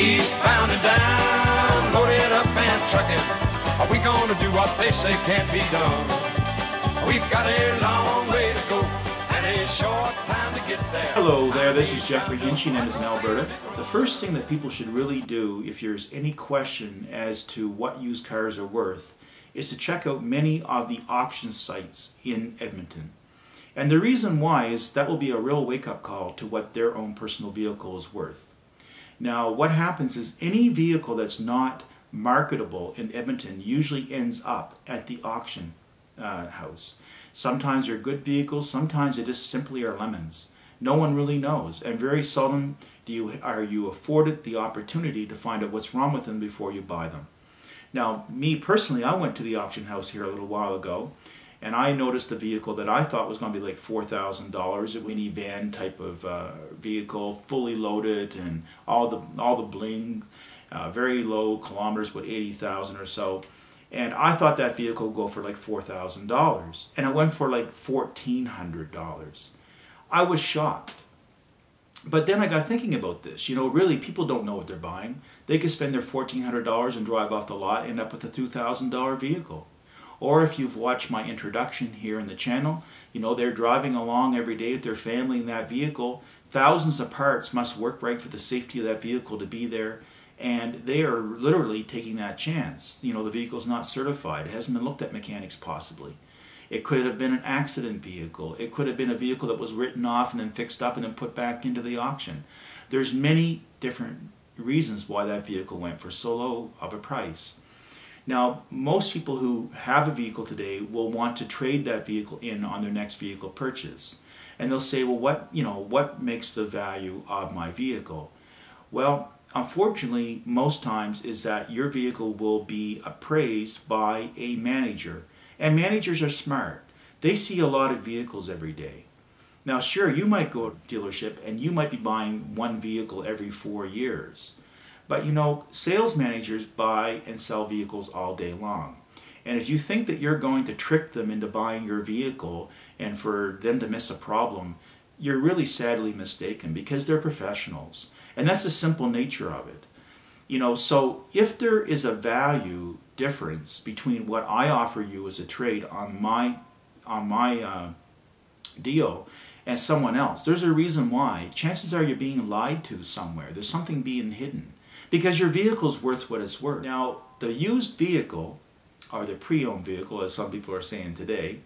Eastbound and down, loaded up and trucking. Are we gonna do what they say can't be done? We've got a long way to go and a short time to get there. Hello there, this is Jeffrey Hinchy in Edmonton, Alberta. The first thing that people should really do if there's any question as to what used cars are worth is to check out many of the auction sites in Edmonton. And the reason why is that will be a real wake-up call to what their own personal vehicle is worth. Now, what happens is any vehicle that's not marketable in Edmonton usually ends up at the auction house. Sometimes they're good vehicles, sometimes they just simply are lemons. No one really knows, and very seldom are you afforded the opportunity to find out what's wrong with them before you buy them. Now, me personally, I went to the auction house here a little while ago, and I noticed a vehicle that I thought was going to be like $4,000. It was a minivan type of vehicle, fully loaded, and all the bling, very low kilometers, about 80,000 or so. And I thought that vehicle would go for like $4,000, and it went for like $1,400. I was shocked. But then I got thinking about this. You know, really, people don't know what they're buying. They could spend their $1,400 and drive off the lot, end up with a $2,000 vehicle. Or if you've watched my introduction here in the channel, you know, they're driving along every day with their family in that vehicle. Thousands of parts must work right for the safety of that vehicle to be there. And they are literally taking that chance. You know, the vehicle's not certified. It hasn't been looked at mechanics possibly. It could have been an accident vehicle. It could have been a vehicle that was written off and then fixed up and then put back into the auction. There's many different reasons why that vehicle went for so low of a price. Now, most people who have a vehicle today will want to trade that vehicle in on their next vehicle purchase. And they'll say, well, what makes the value of my vehicle? Well, unfortunately, most times is that your vehicle will be appraised by a manager. And managers are smart. They see a lot of vehicles every day. Now, sure, you might go to a dealership and you might be buying one vehicle every 4 years. But you know, sales managers buy and sell vehicles all day long. And if you think that you're going to trick them into buying your vehicle and for them to miss a problem, you're really sadly mistaken, because they're professionals. And that's the simple nature of it. You know, so if there is a value difference between what I offer you as a trade on my deal and someone else, there's a reason why. Chances are you're being lied to somewhere. There's something being hidden, because your vehicle's worth what it's worth. Now, the used vehicle, or the pre-owned vehicle, as some people are saying today,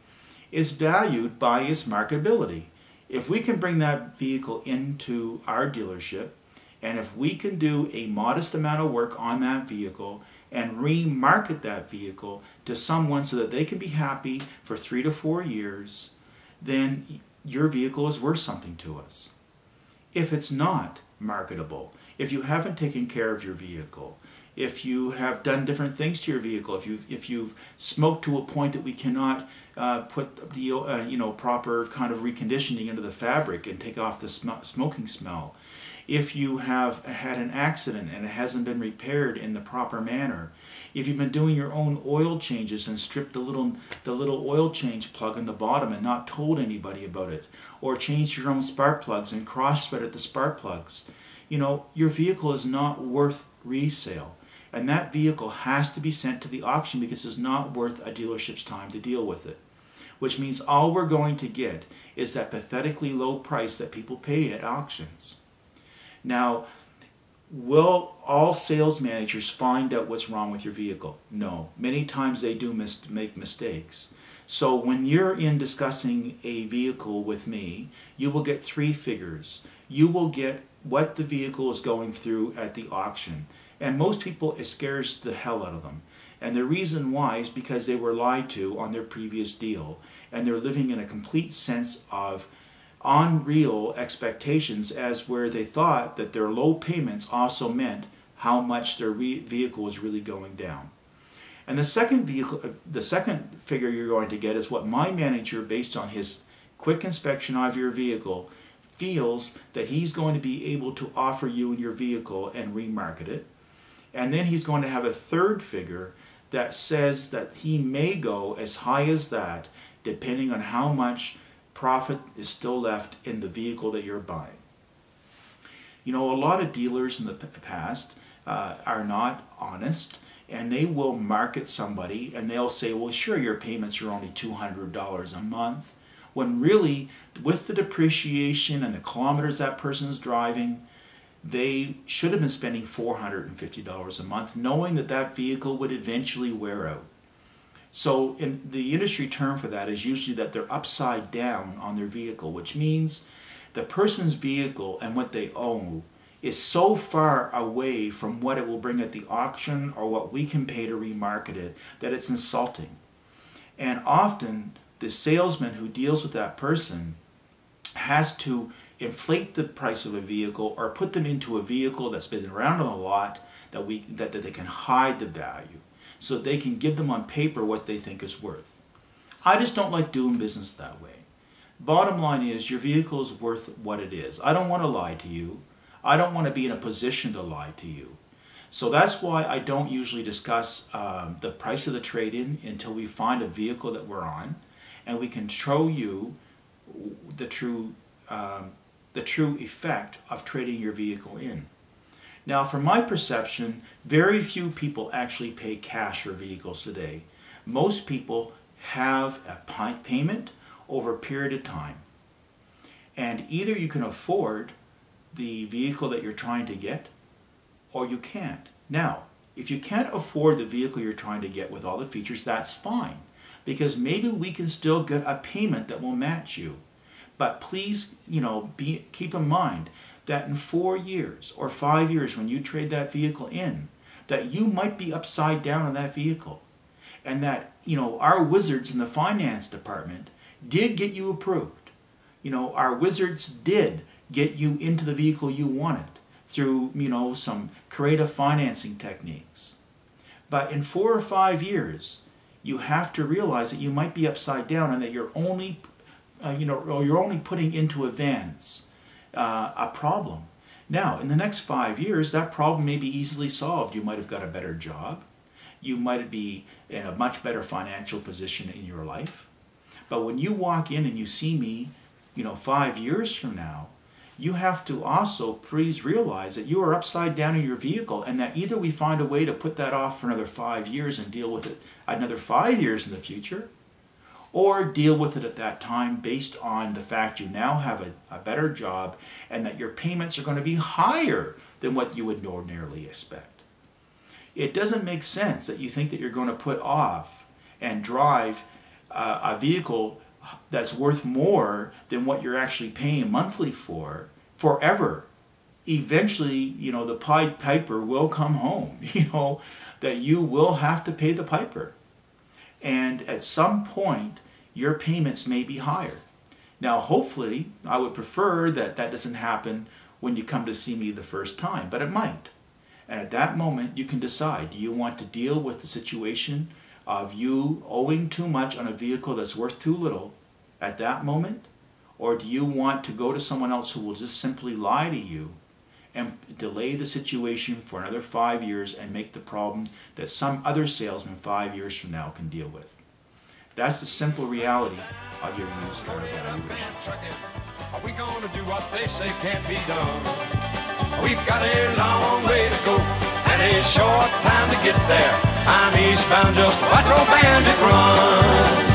is valued by its marketability. If we can bring that vehicle into our dealership, and if we can do a modest amount of work on that vehicle and remarket that vehicle to someone so that they can be happy for 3 to 4 years, then your vehicle is worth something to us. If it's not marketable, if you haven't taken care of your vehicle, if you have done different things to your vehicle, if you've smoked to a point that we cannot put the proper kind of reconditioning into the fabric and take off the smoking smell, if you have had an accident and it hasn't been repaired in the proper manner, if you've been doing your own oil changes and stripped the little oil change plug in the bottom and not told anybody about it, or changed your own spark plugs and cross-threaded the spark plugs, you know, your vehicle is not worth resale. And that vehicle has to be sent to the auction because it's not worth a dealership's time to deal with it. Which means all we're going to get is that pathetically low price that people pay at auctions. Now, will all sales managers find out what's wrong with your vehicle? No. Many times they do make mistakes. So when you're in discussing a vehicle with me, you will get 3 figures. You will get what the vehicle is going through at the auction. And most people, it scares the hell out of them. And the reason why is because they were lied to on their previous deal. And they're living in a complete sense of unreal expectations, as where they thought that their low payments also meant how much their vehicle was really going down. And the second figure you're going to get is what my manager, based on his quick inspection of your vehicle, feels that he's going to be able to offer you in your vehicle and remarket it. And then he's going to have a third figure that says that he may go as high as that, depending on how much profit is still left in the vehicle that you're buying. You know, a lot of dealers in the past are not honest, and they will market somebody and they'll say, well, sure, your payments are only $200 a month, when really, with the depreciation and the kilometers that person's driving, they should have been spending $450 a month, knowing that that vehicle would eventually wear out. So in the industry term for that is usually that they're upside down on their vehicle, which means the person's vehicle and what they own is so far away from what it will bring at the auction or what we can pay to remarket it that it's insulting. And often the salesman who deals with that person has to inflate the price of a vehicle or put them into a vehicle that's been around on a lot that they can hide the value so they can give them on paper what they think is worth. I just don't like doing business that way. Bottom line is your vehicle is worth what it is. I don't want to lie to you. I don't want to be in a position to lie to you. So that's why I don't usually discuss the price of the trade-in until we find a vehicle that we're on and we can show you the true effect of trading your vehicle in. Now, from my perception, very few people actually pay cash for vehicles today. Most people have a payment over a period of time. And either you can afford the vehicle that you're trying to get, or you can't. Now, if you can't afford the vehicle you're trying to get with all the features, that's fine, because maybe we can still get a payment that will match you. But please, keep in mind that in 4 years or 5 years when you trade that vehicle in, that you might be upside down on that vehicle. And that, our wizards in the finance department did get you approved. Our wizards did get you into the vehicle you wanted through, some creative financing techniques. But in 4 or 5 years, you have to realize that you might be upside down and that you're only putting into advance a problem. Now, in the next 5 years, that problem may be easily solved. You might have got a better job. You might be in a much better financial position in your life. But when you walk in and you see me, 5 years from now, you have to also please realize that you are upside down in your vehicle and that either we find a way to put that off for another 5 years and deal with it another 5 years in the future, or deal with it at that time based on the fact you now have a better job and that your payments are going to be higher than what you would ordinarily expect. It doesn't make sense that you think that you're going to put off and drive a vehicle that's worth more than what you're actually paying monthly for forever. Eventually, the Pied Piper will come home, that you will have to pay the piper. And at some point, your payments may be higher. Now, hopefully, I would prefer that that doesn't happen when you come to see me the first time, but it might. And at that moment, you can decide, do you want to deal with the situation of you owing too much on a vehicle that's worth too little at that moment? Or do you want to go to someone else who will just simply lie to you and delay the situation for another 5 years and make the problem that some other salesman 5 years from now can deal with? That's the simple reality of your used car valuation. Are we going to do what they say can't be done? We've got a long way to go and a short time to get there. I'm eastbound, just watch old bandit run.